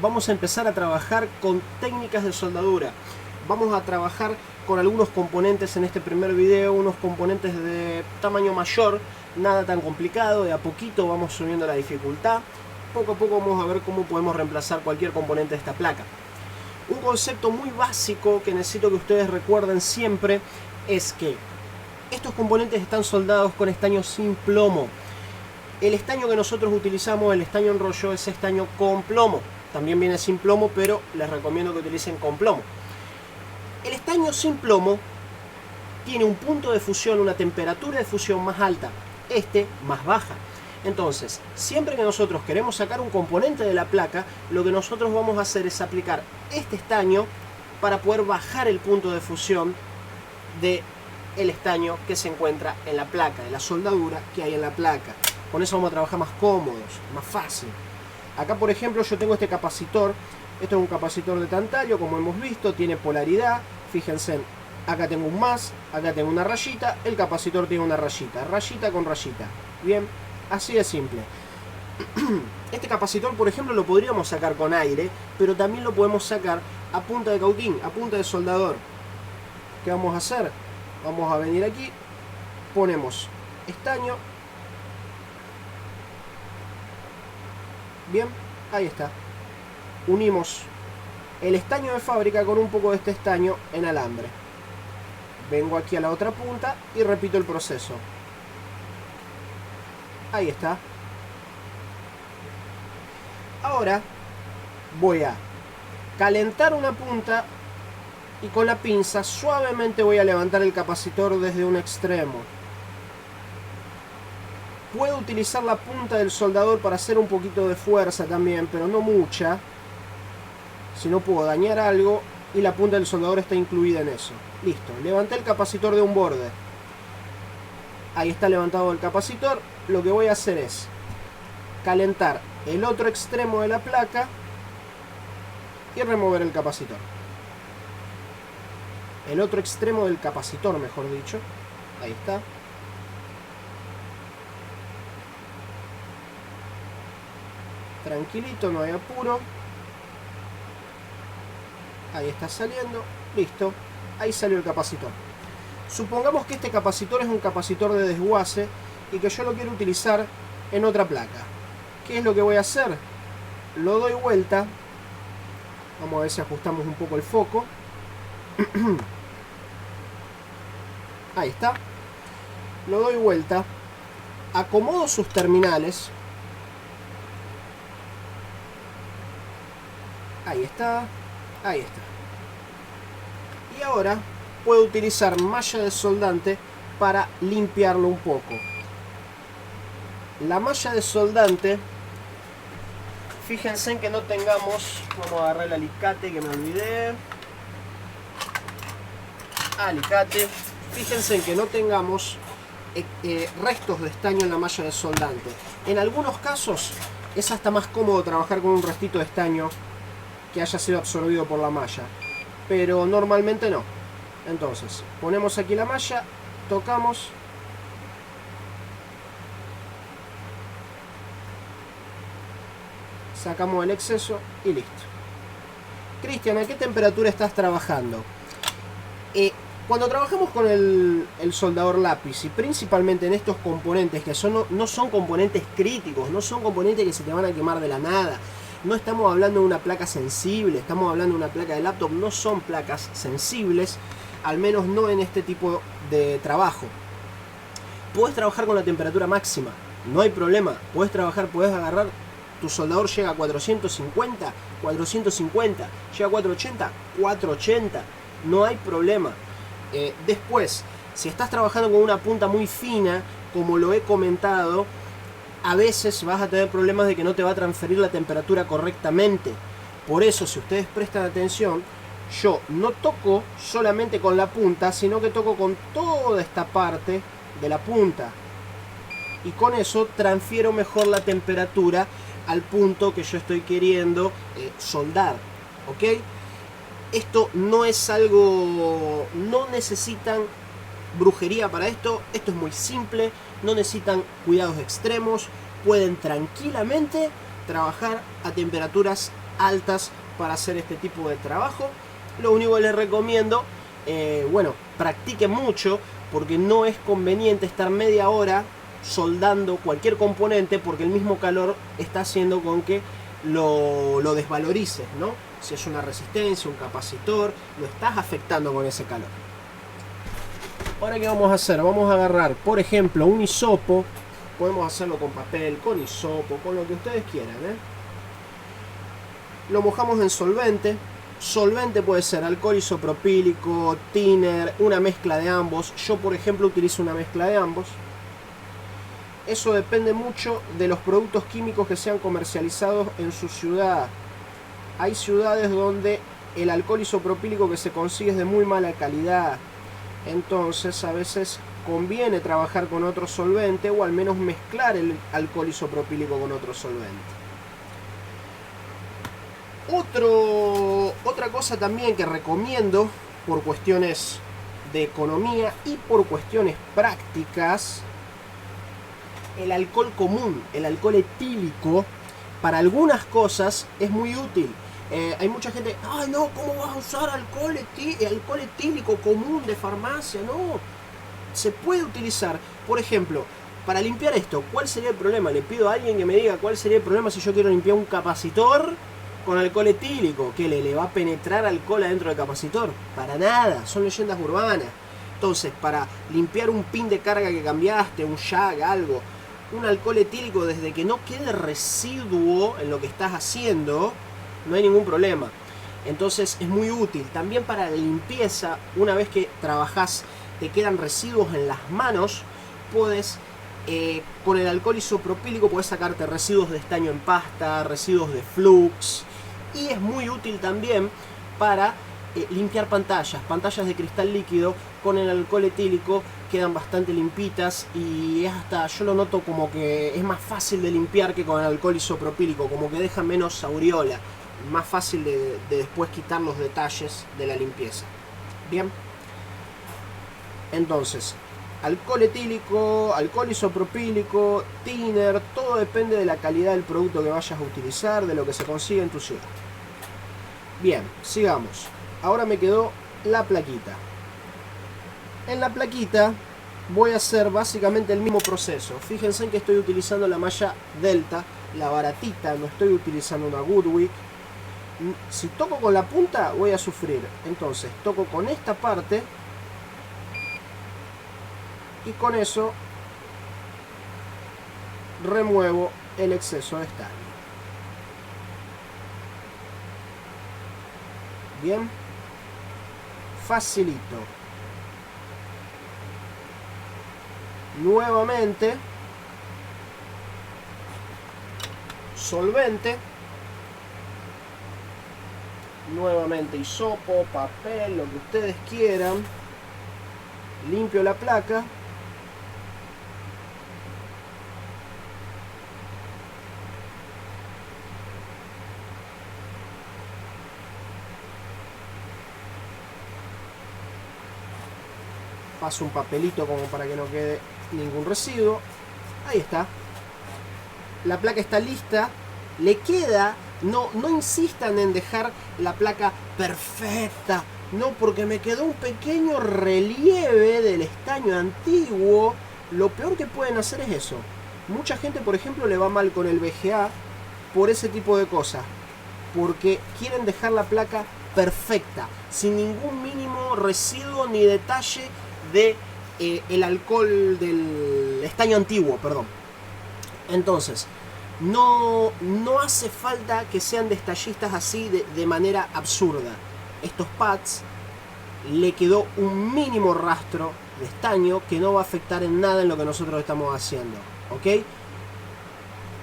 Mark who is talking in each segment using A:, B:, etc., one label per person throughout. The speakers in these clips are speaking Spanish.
A: vamos a empezar a trabajar con técnicas de soldadura. Vamos a trabajar con algunos componentes en este primer video, unos componentes de tamaño mayor, nada tan complicado, de a poquito vamos subiendo la dificultad. Poco a poco vamos a ver cómo podemos reemplazar cualquier componente de esta placa. Un concepto muy básico que necesito que ustedes recuerden siempre es que estos componentes están soldados con estaño sin plomo. El estaño que nosotros utilizamos, el estaño en rollo, es estaño con plomo. También viene sin plomo, pero les recomiendo que utilicen con plomo. El estaño sin plomo tiene un punto de fusión, una temperatura de fusión más alta, este más baja. Entonces, siempre que nosotros queremos sacar un componente de la placa, lo que nosotros vamos a hacer es aplicar este estaño para poder bajar el punto de fusión del estaño que se encuentra en la placa, de la soldadura que hay en la placa. Con eso vamos a trabajar más cómodos, más fácil. Acá, por ejemplo, yo tengo este capacitor. Esto es un capacitor de tantalio, como hemos visto, tiene polaridad. Fíjense, acá tengo un más, acá tengo una rayita, el capacitor tiene una rayita, rayita con rayita. Bien, así de simple. Este capacitor, por ejemplo, lo podríamos sacar con aire, pero también lo podemos sacar a punta de cautín, a punta de soldador. ¿Qué vamos a hacer? Vamos a venir aquí, ponemos estaño. Bien, ahí está. Unimos el estaño de fábrica con un poco de este estaño en alambre. Vengo aquí a la otra punta y repito el proceso. Ahí está. Ahora voy a calentar una punta y con la pinza suavemente voy a levantar el capacitor desde un extremo. Puedo utilizar la punta del soldador para hacer un poquito de fuerza también, pero no mucha. Si no puedo dañar algo, y la punta del soldador está incluida en eso. Listo, levanté el capacitor de un borde. Ahí está levantado el capacitor. Lo que voy a hacer es calentar el otro extremo de la placa y remover el capacitor. El otro extremo del capacitor, mejor dicho. Ahí está. Tranquilito, no hay apuro. Ahí está saliendo. Listo. Ahí salió el capacitor. Supongamos que este capacitor es un capacitor de desguace y que yo lo quiero utilizar en otra placa. ¿Qué es lo que voy a hacer? Lo doy vuelta. Vamos a ver si ajustamos un poco el foco. Ahí está. Lo doy vuelta. Acomodo sus terminales. Ahí está. Ahí está. Y ahora puedo utilizar malla de soldante para limpiarlo un poco. La malla de soldante, fíjense en que no tengamos, vamos a agarrar el alicate que me olvidé. Alicate. Fíjense en que no tengamos restos de estaño en la malla de soldante. En algunos casos es hasta más cómodo trabajar con un restito de estaño que haya sido absorbido por la malla, pero normalmente no. Entonces ponemos aquí la malla, tocamos, sacamos el exceso y listo. Cristian, ¿a qué temperatura estás trabajando? Cuando trabajamos con el soldador lápiz, y principalmente en estos componentes que no son componentes críticos, no son componentes que se te van a quemar de la nada, no estamos hablando de una placa sensible, estamos hablando de una placa de laptop, no son placas sensibles, al menos no en este tipo de trabajo. Puedes trabajar con la temperatura máxima, no hay problema, puedes agarrar, tu soldador llega a 450, 450, llega a 480, 480, no hay problema. Después, si estás trabajando con una punta muy fina, como lo he comentado, a veces vas a tener problemas de que no te va a transferir la temperatura correctamente. Por eso, si ustedes prestan atención, yo no toco solamente con la punta, sino que toco con toda esta parte de la punta. Y con eso transfiero mejor la temperatura al punto que yo estoy queriendo soldar. ¿Ok? Esto no es algo... no necesitan brujería para esto. Esto es muy simple. No necesitan cuidados extremos. Pueden tranquilamente trabajar a temperaturas altas para hacer este tipo de trabajo. Lo único que les recomiendo, bueno, practiquen mucho, porque no es conveniente estar media hora soldando cualquier componente, porque el mismo calor está haciendo con que lo desvalorices, ¿no? Si es una resistencia, un capacitor, lo estás afectando con ese calor. Ahora, ¿qué vamos a hacer? Vamos a agarrar, por ejemplo, un hisopo. Podemos hacerlo con papel, con hisopo, con lo que ustedes quieran, ¿eh? Lo mojamos en solvente. Solvente puede ser alcohol isopropílico, thinner, una mezcla de ambos. Yo, por ejemplo, utilizo una mezcla de ambos. Eso depende mucho de los productos químicos que sean comercializados en su ciudad. Hay ciudades donde el alcohol isopropílico que se consigue es de muy mala calidad. Entonces, a veces conviene trabajar con otro solvente, o al menos mezclar el alcohol isopropílico con otro solvente. Otra cosa también que recomiendo por cuestiones de economía y por cuestiones prácticas, el alcohol común, el alcohol etílico, para algunas cosas es muy útil. Hay mucha gente, ay no, ¿cómo vas a usar alcohol etílico común de farmacia? No, se puede utilizar. Por ejemplo, para limpiar esto, ¿cuál sería el problema? Le pido a alguien que me diga cuál sería el problema si yo quiero limpiar un capacitor con alcohol etílico. ¿Qué le va a penetrar alcohol adentro del capacitor? Para nada, son leyendas urbanas. Entonces, para limpiar un pin de carga que cambiaste, un jack, algo, un alcohol etílico, desde que no quede residuo en lo que estás haciendo, no hay ningún problema. Entonces es muy útil. También para la limpieza, una vez que trabajás, te quedan residuos en las manos, puedes, con el alcohol isopropílico, puedes sacarte residuos de estaño en pasta, residuos de flux. Y es muy útil también para limpiar pantallas de cristal líquido. Con el alcohol etílico quedan bastante limpitas, y es hasta, yo lo noto como que es más fácil de limpiar que con el alcohol isopropílico, como que deja menos aureola, más fácil de después quitar los detalles de la limpieza. Bien, entonces, alcohol etílico, alcohol isopropílico, thinner, todo depende de la calidad del producto que vayas a utilizar, de lo que se consigue en tu ciudad. Bien, sigamos. Ahora me quedó la plaquita. En la plaquita voy a hacer básicamente el mismo proceso. Fíjense en que estoy utilizando la malla Delta, la baratita, no estoy utilizando una Goodwick. Si toco con la punta voy a sufrir. Entonces toco con esta parte y con eso remuevo el exceso de estaño. Bien, facilito. Nuevamente solvente, nuevamente hisopo, papel, lo que ustedes quieran. Limpio la placa. Paso un papelito como para que no quede ningún residuo. Ahí está. La placa está lista. Le queda, no insistan en dejar la placa perfecta. No, porque me quedó un pequeño relieve del estaño antiguo. Lo peor que pueden hacer es eso. Mucha gente, por ejemplo, le va mal con el VGA por ese tipo de cosas. Porque quieren dejar la placa perfecta, sin ningún mínimo residuo ni detalle de el alcohol del estaño antiguo, perdón. Entonces, no hace falta que sean detallistas así de manera absurda. Estos pads le quedó un mínimo rastro de estaño que no va a afectar en nada en lo que nosotros estamos haciendo, ¿ok?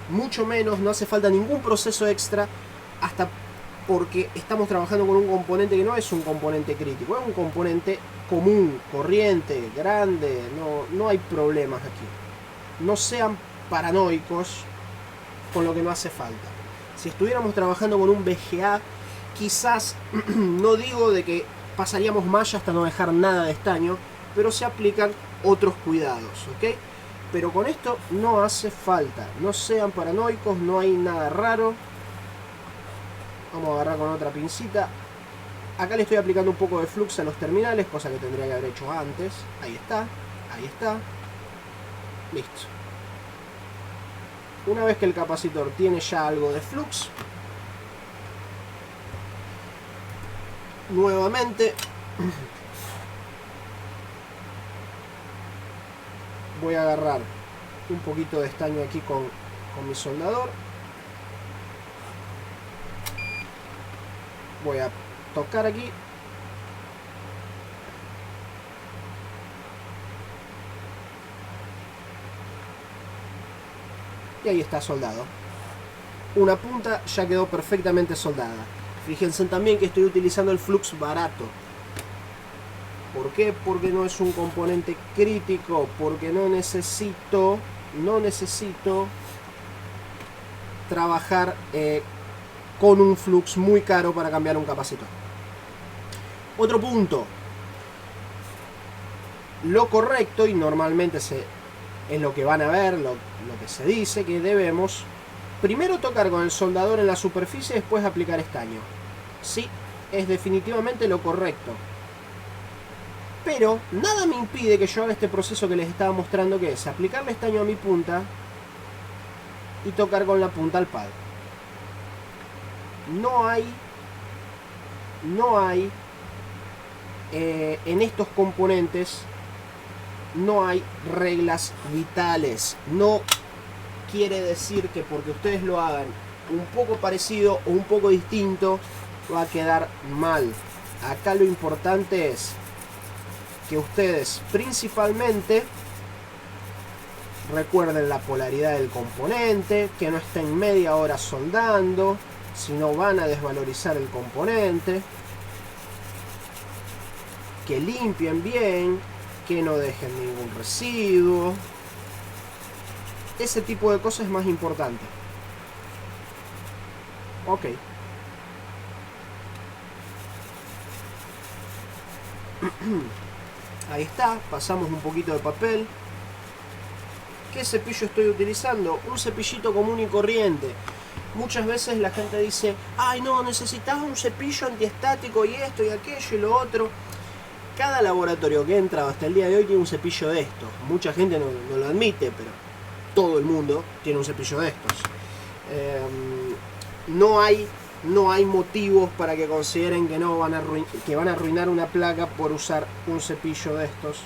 A: Mucho menos, no hace falta ningún proceso extra, hasta porque estamos trabajando con un componente que no es un componente crítico, es un componente común, corriente, grande, no hay problemas aquí. No sean paranoicos con lo que no hace falta. Si estuviéramos trabajando con un VGA, quizás, no digo de que pasaríamos malla hasta no dejar nada de estaño, pero se aplican otros cuidados, ¿ok? Pero con esto no hace falta, no sean paranoicos, no hay nada raro. Vamos a agarrar con otra pincita. Acá le estoy aplicando un poco de flux a los terminales, cosa que tendría que haber hecho antes. Ahí está, ahí está. Listo. Una vez que el capacitor tiene ya algo de flux, nuevamente voy a agarrar un poquito de estaño aquí con mi soldador. Voy a tocar aquí. Y ahí está soldado. Una punta ya quedó perfectamente soldada. Fíjense también que estoy utilizando el flux barato. ¿Por qué? Porque no es un componente crítico. Porque no necesito trabajar con un flux muy caro para cambiar un capacitor. Otro punto. Lo correcto, y normalmente es lo que van a ver, lo que se dice, que debemos primero tocar con el soldador en la superficie y después aplicar estaño. Sí, es definitivamente lo correcto. Pero nada me impide que yo haga este proceso que les estaba mostrando, que es aplicarle estaño a mi punta y tocar con la punta al pad. No hay en estos componentes no hay reglas vitales. No quiere decir que porque ustedes lo hagan un poco parecido o un poco distinto va a quedar mal. Acá lo importante es que ustedes principalmente recuerden la polaridad del componente, que no estén media hora soldando, si no van a desvalorizar el componente, que limpien bien, que no dejen ningún residuo. Ese tipo de cosas es más importante. Ok. Ahí está, pasamos un poquito de papel. ¿Qué cepillo estoy utilizando? Un cepillito común y corriente. Muchas veces la gente dice, ay no, necesitas un cepillo antiestático y esto y aquello y lo otro. Cada laboratorio que he entrado hasta el día de hoy tiene un cepillo de estos. Mucha gente no lo admite, pero todo el mundo tiene un cepillo de estos. No hay motivos para que consideren que van a arruinar una placa por usar un cepillo de estos.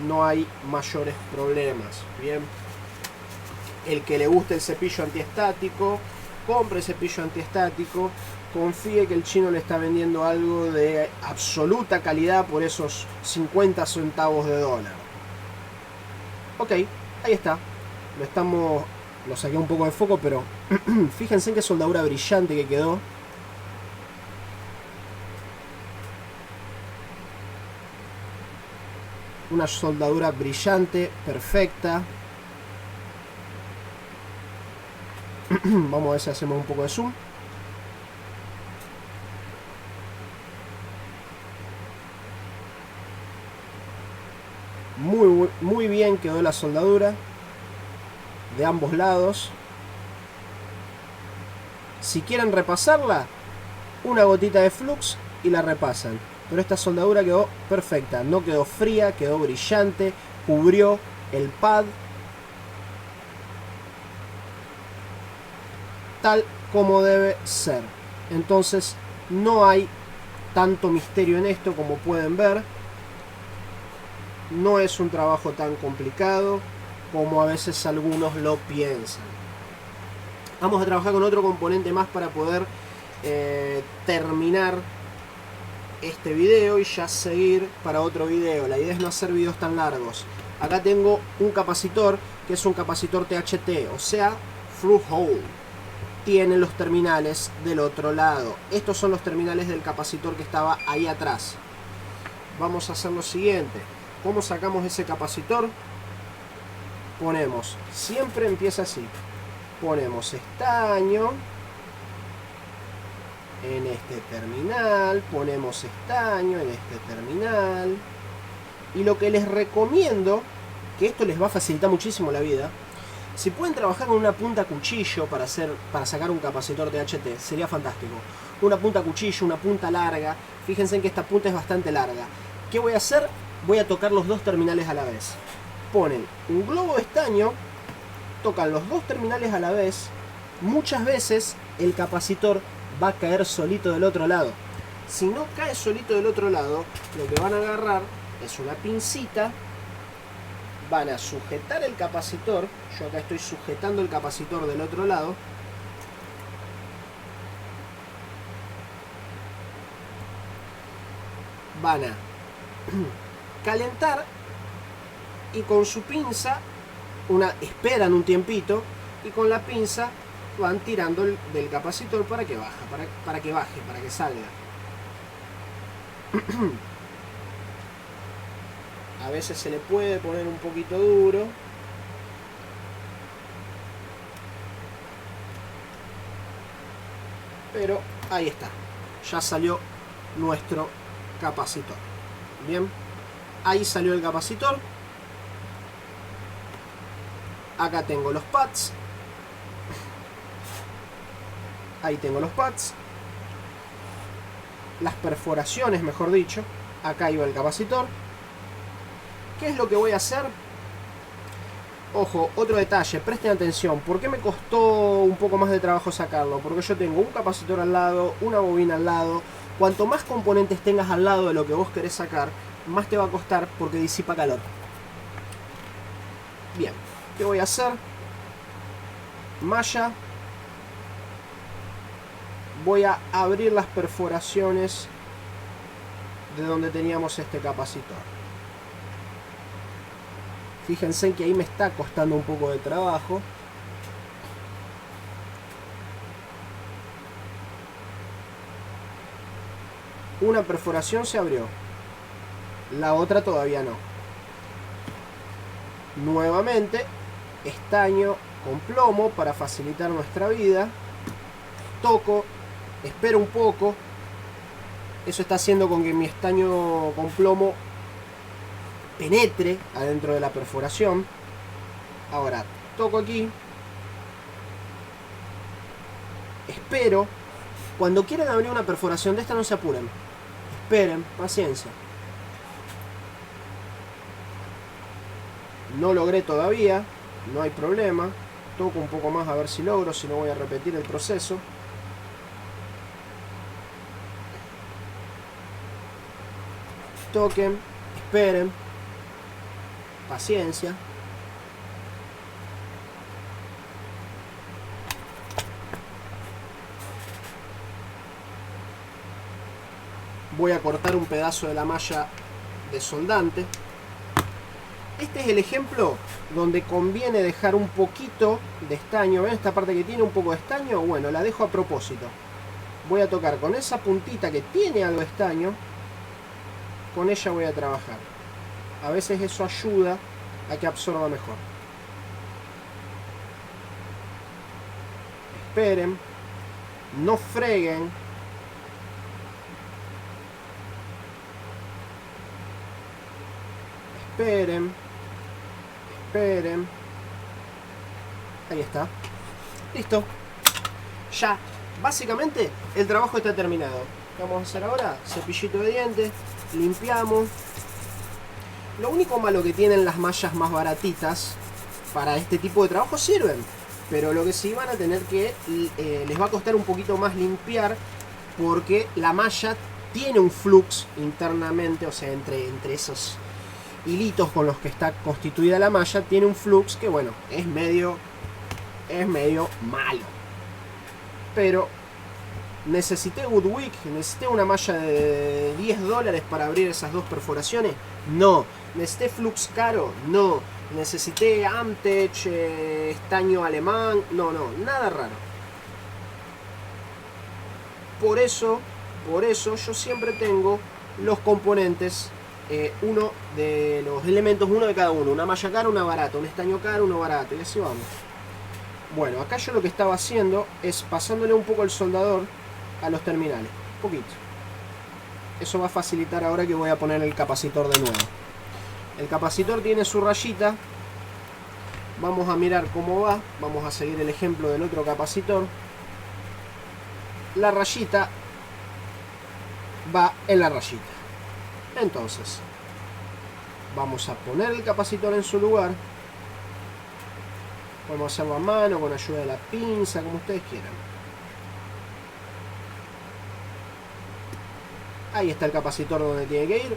A: No hay mayores problemas. Bien. El que le guste el cepillo antiestático, compre cepillo antiestático. Confíe que el chino le está vendiendo algo de absoluta calidad por esos 50 centavos de dólar. Ok, ahí está. Lo saqué un poco de foco, pero fíjense en qué soldadura brillante que quedó. Una soldadura brillante, perfecta. Vamos a ver si hacemos un poco de zoom. Muy bien quedó la soldadura de ambos lados. Si quieren repasarla, una gotita de flux y la repasan. Pero esta soldadura quedó perfecta, no quedó fría, quedó brillante, cubrió el pad tal como debe ser. Entonces no hay tanto misterio en esto, como pueden ver. No es un trabajo tan complicado como a veces algunos lo piensan. Vamos a trabajar con otro componente más para poder terminar este video y ya seguir para otro video. La idea es no hacer videos tan largos. Acá tengo un capacitor que es un capacitor THT, o sea, through hole. Tiene los terminales del otro lado. Estos son los terminales del capacitor que estaba ahí atrás. Vamos a hacer lo siguiente. ¿Cómo sacamos ese capacitor? Ponemos, siempre empieza así. Ponemos estaño en este terminal, ponemos estaño en este terminal. Y lo que les recomiendo, que esto les va a facilitar muchísimo la vida, Si pueden trabajar con una punta cuchillo para sacar un capacitor THT, sería fantástico. Una punta cuchillo, una punta larga. Fíjense en que esta punta es bastante larga. ¿Qué voy a hacer? Voy a tocar los dos terminales a la vez. Ponen un globo de estaño, tocan los dos terminales a la vez. Muchas veces el capacitor va a caer solito del otro lado. Si no cae solito del otro lado, lo que van a agarrar es una pincita, van a sujetar el capacitor. Yo acá estoy sujetando el capacitor del otro lado. Van a calentar y con su pinza esperan un tiempito y con la pinza van tirando del capacitor para que baje, para que salga. A veces se le puede poner un poquito duro. Pero ahí está. Ya salió nuestro capacitor. Bien. Ahí salió el capacitor. Acá tengo los pads. Ahí tengo los pads. Las perforaciones, mejor dicho. Acá iba el capacitor. ¿Qué es lo que voy a hacer? Ojo, otro detalle, presten atención. ¿Por qué me costó un poco más de trabajo sacarlo? Porque yo tengo un capacitor al lado, una bobina al lado. Cuanto más componentes tengas al lado de lo que vos querés sacar, más te va a costar porque disipa calor. Bien, ¿qué voy a hacer? Malla. Voy a abrir las perforaciones de donde teníamos este capacitor. Fíjense que ahí me está costando un poco de trabajo. Una perforación se abrió. La otra todavía no. Nuevamente, estaño con plomo para facilitar nuestra vida. Toco, espero un poco. Eso está haciendo con que mi estaño con plomo penetre adentro de la perforación. Ahora toco aquí, espero. Cuando quieran abrir una perforación de esta, no se apuren, esperen, paciencia. No logré todavía, no hay problema. Toco un poco más a ver si logro, si no voy a repetir el proceso. Toquen, esperen, paciencia. Voy a cortar un pedazo de la malla de soldante. Este es el ejemplo donde conviene dejar un poquito de estaño. ¿Ven esta parte que tiene un poco de estaño? Bueno, la dejo a propósito. Voy a tocar con esa puntita que tiene algo de estaño. Con ella voy a trabajar. A veces eso ayuda a que absorba mejor. Esperen. No freguen. Esperen. Esperen. Ahí está. Listo. Ya. Básicamente el trabajo está terminado. ¿Qué vamos a hacer ahora? Cepillito de dientes. Limpiamos. Lo único malo que tienen las mallas más baratitas para este tipo de trabajo sirven. Pero lo que sí van a tener que... les va a costar un poquito más limpiar. Porque la malla tiene un flux internamente. O sea, entre esos hilitos con los que está constituida la malla, tiene un flux que, bueno, es medio malo. Pero necesité Goodwick, necesité una malla de $10 para abrir esas dos perforaciones. No. Necesité flux caro. No. Necesité Amtech, estaño alemán. No, nada raro. Por eso yo siempre tengo los componentes. Uno de los elementos, uno de cada uno. Una malla cara, una barata. Un estaño caro, uno barato. Y así vamos. Bueno, acá yo lo que estaba haciendo es pasándole un poco el soldador a los terminales. Un poquito. Eso va a facilitar ahora que voy a poner el capacitor de nuevo. El capacitor tiene su rayita. Vamos a mirar cómo va. Vamos a seguir el ejemplo del otro capacitor. La rayita va en la rayita. Entonces, vamos a poner el capacitor en su lugar. Podemos hacerlo a mano, con ayuda de la pinza, como ustedes quieran. Ahí está el capacitor donde tiene que ir.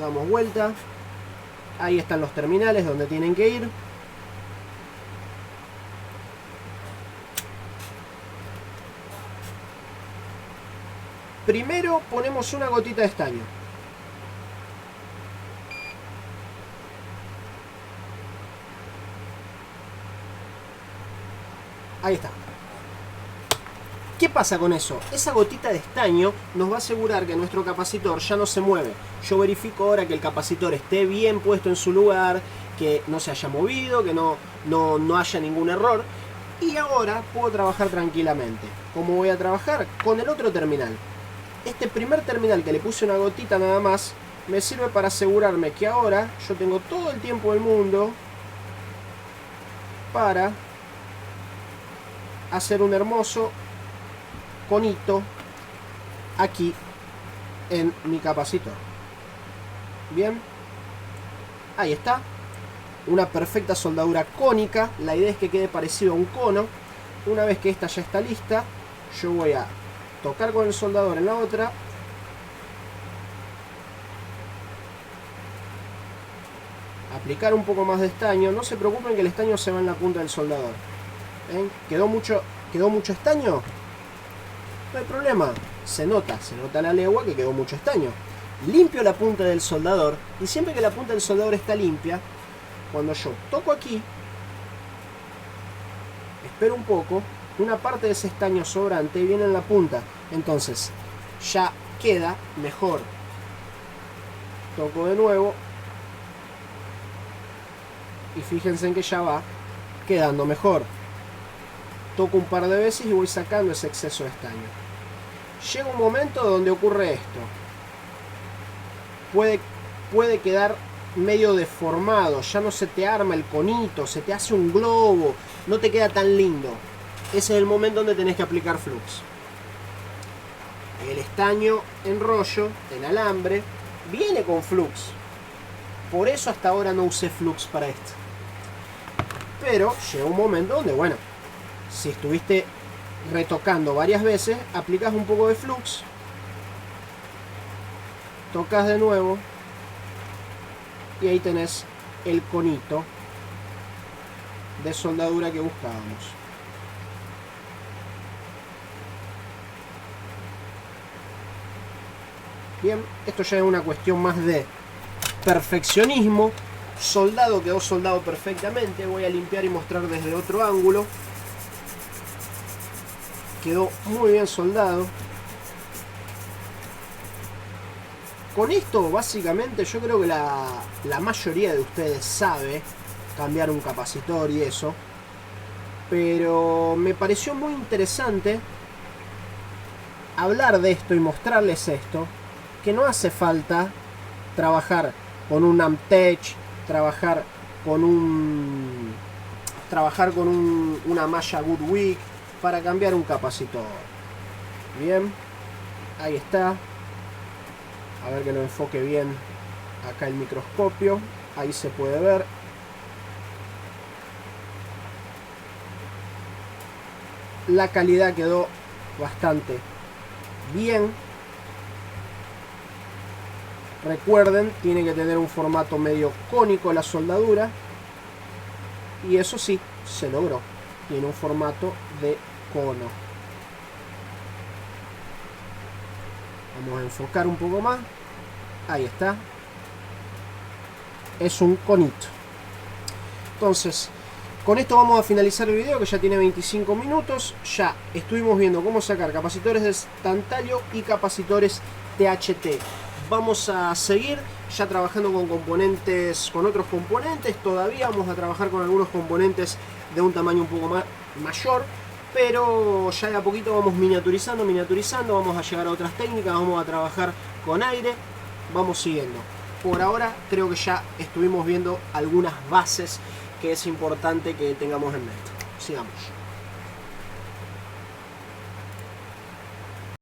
A: Damos vuelta. Ahí están los terminales donde tienen que ir. Primero ponemos una gotita de estaño. Ahí está. ¿Qué pasa con eso? Esa gotita de estaño nos va a asegurar que nuestro capacitor ya no se mueve. Yo verifico ahora que el capacitor esté bien puesto en su lugar, que no se haya movido, que no haya ningún error. Y ahora puedo trabajar tranquilamente. ¿Cómo voy a trabajar? Con el otro terminal. Este primer terminal que le puse una gotita nada más, me sirve para asegurarme que ahora yo tengo todo el tiempo del mundo para hacer un hermoso conito aquí en mi capacitor. Bien, ahí está, una perfecta soldadura cónica. La idea es que quede parecido a un cono. Una vez que esta ya está lista, yo voy a tocar con el soldador en la otra, aplicar un poco más de estaño. No se preocupen que el estaño se va en la punta del soldador. ¿Ven? ¿Quedó mucho estaño? No hay problema, se nota a la legua que quedó mucho estaño. Limpio la punta del soldador, y siempre que la punta del soldador está limpia, cuando yo toco aquí, espero un poco, una parte de ese estaño sobrante viene en la punta, entonces ya queda mejor. Toco de nuevo y fíjense en que ya va quedando mejor. Toco un par de veces y voy sacando ese exceso de estaño. Llega un momento donde ocurre esto. Puede quedar medio deformado, ya no se te arma el conito, se te hace un globo, no te queda tan lindo. Ese es el momento donde tenés que aplicar flux. El estaño en rollo, en alambre, viene con flux. Por eso hasta ahora no usé flux para esto. Pero llega un momento donde, bueno, si estuviste retocando varias veces, aplicas un poco de flux, tocas de nuevo y ahí tenés el conito de soldadura que buscábamos. Bien, esto ya es una cuestión más de perfeccionismo. Soldado, quedó soldado perfectamente. Voy a limpiar y mostrar desde otro ángulo. Quedó muy bien soldado. Con esto básicamente yo creo que la mayoría de ustedes sabe cambiar un capacitor y eso. Pero me pareció muy interesante hablar de esto y mostrarles esto. Que no hace falta trabajar con un Amtech, trabajar con una malla Goodwick para cambiar un capacitor. Bien, ahí está. A ver que lo enfoque bien acá el microscopio. Ahí se puede ver. La calidad quedó bastante bien. Recuerden, tiene que tener un formato medio cónico la soldadura. Y eso sí, se logró. Tiene un formato de cono. Vamos a enfocar un poco más. Ahí está. Es un conito. Entonces, con esto vamos a finalizar el video, que ya tiene 25 minutos. Ya estuvimos viendo cómo sacar capacitores de tantalo y capacitores THT. Vamos a seguir ya trabajando con componentes, con otros componentes. Todavía vamos a trabajar con algunos componentes de un tamaño un poco mayor, pero ya de a poquito vamos miniaturizando, vamos a llegar a otras técnicas, vamos a trabajar con aire, vamos siguiendo. Por ahora creo que ya estuvimos viendo algunas bases que es importante que tengamos en mente. Sigamos.